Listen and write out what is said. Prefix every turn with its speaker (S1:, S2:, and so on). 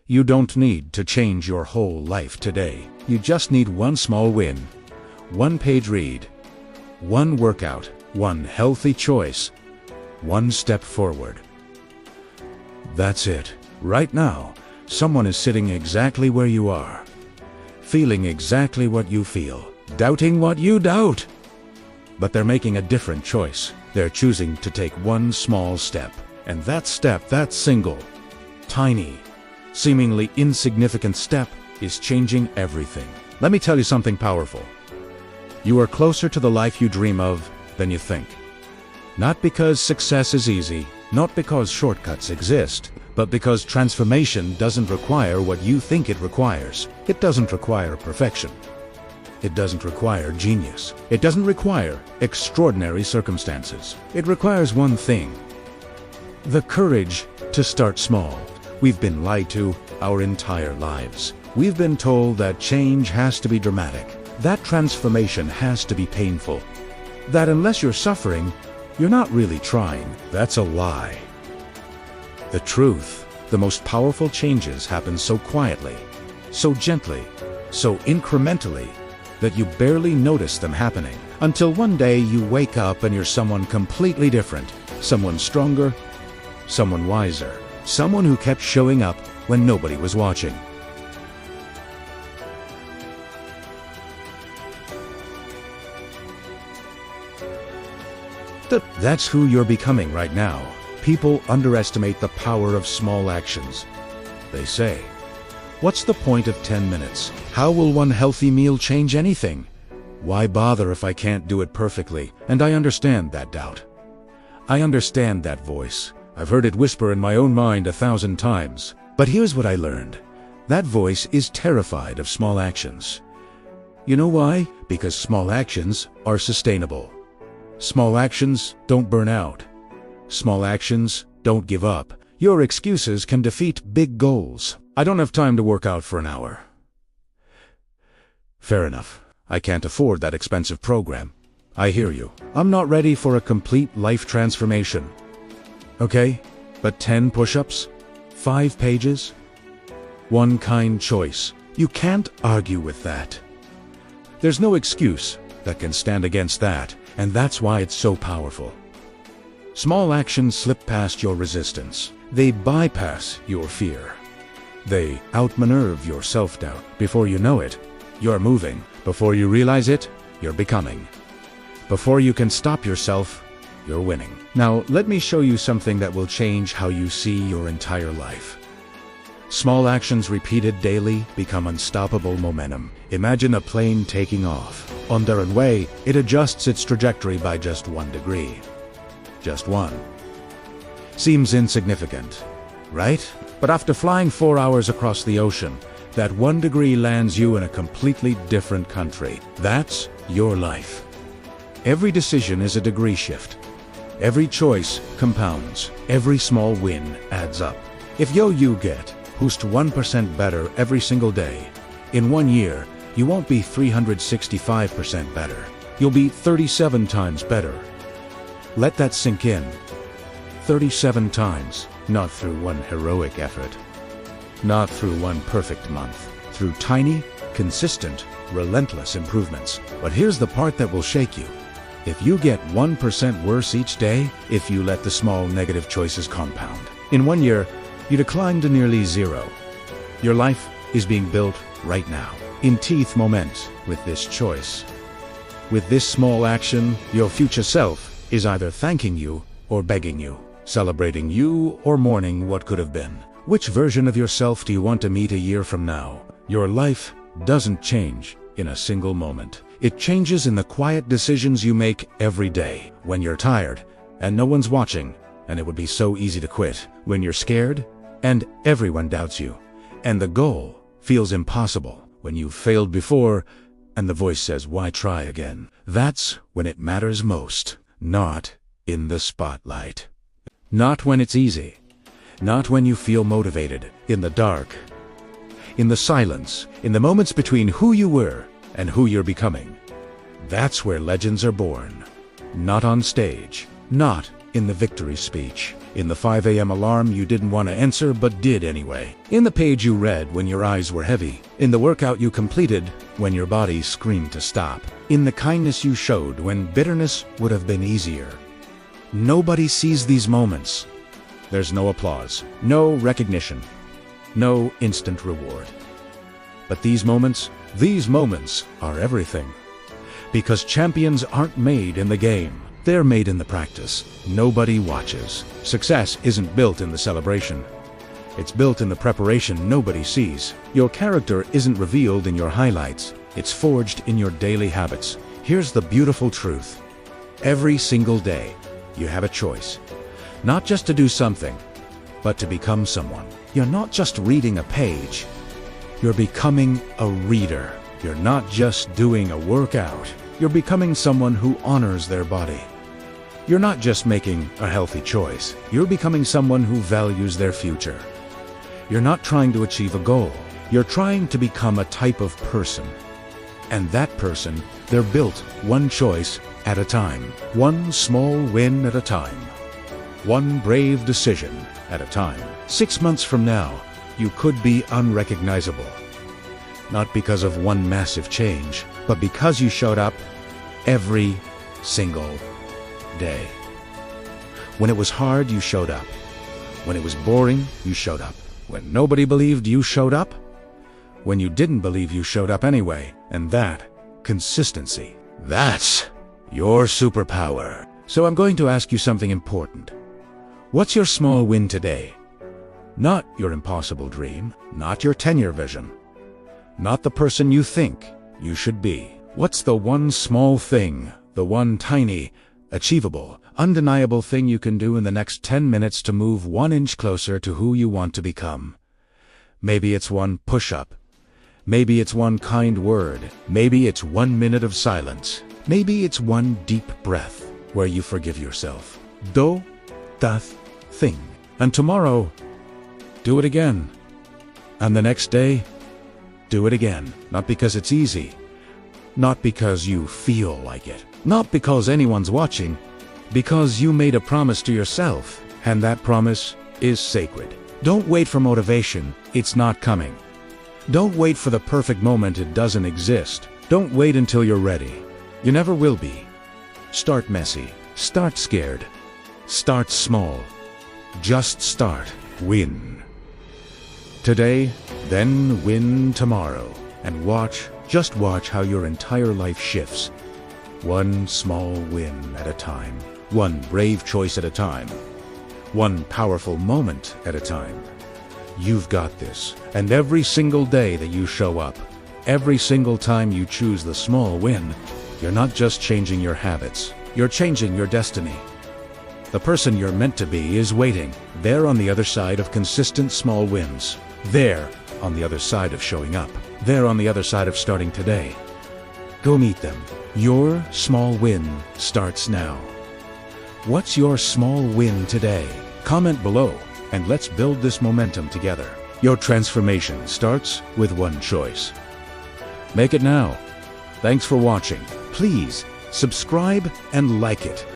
S1: You don't need to change your whole life today. You just need one small win, one page read, one workout, one healthy choice, one step forward. That's it. Right now, someone is sitting exactly where you are, feeling exactly what you feel, doubting what you doubt. But they're making a different choice. They're choosing to take one small step. And that step, that single, tiny, seemingly insignificant step is changing everything. Let me tell you something powerful. You are closer to the life you dream of than you think. Not because success is easy, not because shortcuts exist, but because transformation doesn't require what you think it requires. It doesn't require perfection. It doesn't require genius. It doesn't require extraordinary circumstances. It requires one thing: the courage to start small. We've been lied to our entire lives. We've been told that change has to be dramatic, that transformation has to be painful, that unless you're suffering, you're not really trying. That's a lie. The truth, the most powerful changes happen so quietly, so gently, so incrementally, that you barely notice them happening, until one day you wake up and you're someone completely different, someone stronger, someone wiser, someone who kept showing up when nobody was watching. That's who you're becoming right now. People underestimate the power of small actions. They say, "What's the point of 10 minutes? How will one healthy meal change anything? Why bother if I can't do it perfectly?" And I understand that doubt. I understand that voice. I've heard it whisper in my own mind 1,000 times. But here's what I learned. That voice is terrified of small actions. You know why? Because small actions are sustainable. Small actions don't burn out. Small actions don't give up. Your excuses can defeat big goals. I don't have time to work out for an hour. Fair enough. I can't afford that expensive program. I hear you. I'm not ready for a complete life transformation. Okay, but 10 push-ups? 5 pages? One kind choice. You can't argue with that. There's no excuse that can stand against that, and that's why it's so powerful. Small actions slip past your resistance. They bypass your fear. They outmaneuver your self-doubt. Before you know it, you're moving. Before you realize it, you're becoming. Before you can stop yourself, you're winning. Now, let me show you something that will change how you see your entire life. Small actions repeated daily become unstoppable momentum. Imagine a plane taking off. On their way, it adjusts its trajectory by just 1 degree. Just one. Seems insignificant, right? But after flying 4 hours across the ocean, that 1 degree lands you in a completely different country. That's your life. Every decision is a degree shift. Every choice compounds. Every small win adds up. If you get who's 1% better every single day, in 1 year, you won't be 365% better. You'll be 37 times better. Let that sink in. 37 times, not through one heroic effort, not through one perfect month, through tiny, consistent, relentless improvements. But here's the part that will shake you. If you get 1% worse each day, if you let the small negative choices compound, in 1 year, you decline to nearly 0. Your life is being built right now, in teeth moment, with this choice. With this small action, your future self is either thanking you or begging you, celebrating you or mourning what could have been. Which version of yourself do you want to meet a year from now? Your life doesn't change in a single moment. It changes in the quiet decisions you make every day. When you're tired and no one's watching, and it would be so easy to quit. When you're scared and everyone doubts you, and the goal feels impossible. When you've failed before and the voice says, "Why try again?" That's when it matters most. Not in the spotlight. Not when it's easy. Not when you feel motivated. In the dark. In the silence. In the moments between who you were and who you're becoming. That's where legends are born. Not on stage. Not in the victory speech, in the 5 a.m. alarm you didn't want to answer but did anyway, in the page you read when your eyes were heavy, in the workout you completed when your body screamed to stop, in the kindness you showed when bitterness would have been easier. Nobody sees these moments. There's no applause, no recognition, no instant reward. But these moments are everything. Because champions aren't made in the game. They're made in the practice. Nobody watches. Success isn't built in the celebration. It's built in the preparation nobody sees. Your character isn't revealed in your highlights. It's forged in your daily habits. Here's the beautiful truth. Every single day, you have a choice. Not just to do something, but to become someone. You're not just reading a page. You're becoming a reader. You're not just doing a workout. You're becoming someone who honors their body. You're not just making a healthy choice. You're becoming someone who values their future. You're not trying to achieve a goal. You're trying to become a type of person. And that person, they're built one choice at a time. One small win at a time. One brave decision at a time. 6 months from now, you could be unrecognizable. Not because of one massive change, but because you showed up every single day. When it was hard, you showed up. When it was boring, you showed up. When nobody believed, you showed up. When you didn't believe, you showed up anyway. And that, consistency, that's your superpower. So I'm going to ask you something important. What's your small win today? Not your impossible dream, not your 10-year vision, not the person you think you should be. What's the one small thing, the one tiny, achievable, undeniable thing you can do in the next 10 minutes to move 1 inch closer to who you want to become? Maybe it's one push-up. Maybe it's one kind word. Maybe it's 1 minute of silence. Maybe it's one deep breath where you forgive yourself. Do that thing. And tomorrow, do it again. And the next day, do it again. Not because it's easy. Not because you feel like it. Not because anyone's watching. Because you made a promise to yourself. And that promise is sacred. Don't wait for motivation. It's not coming. Don't wait for the perfect moment. It doesn't exist. Don't wait until you're ready. You never will be. Start messy. Start scared. Start small. Just start. Win today, then win tomorrow. And just watch how your entire life shifts. One small win at a time. One brave choice at a time. One powerful moment at a time. You've got this. And every single day that you show up, every single time you choose the small win, you're not just changing your habits. You're changing your destiny. The person you're meant to be is waiting. They're on the other side of consistent small wins. They're on the other side of showing up. They're on the other side of starting today. Go meet them. Your small win starts now. What's your small win today? Comment below and let's build this momentum together. Your transformation starts with one choice. Make it now. Thanks for watching. Please subscribe and like it.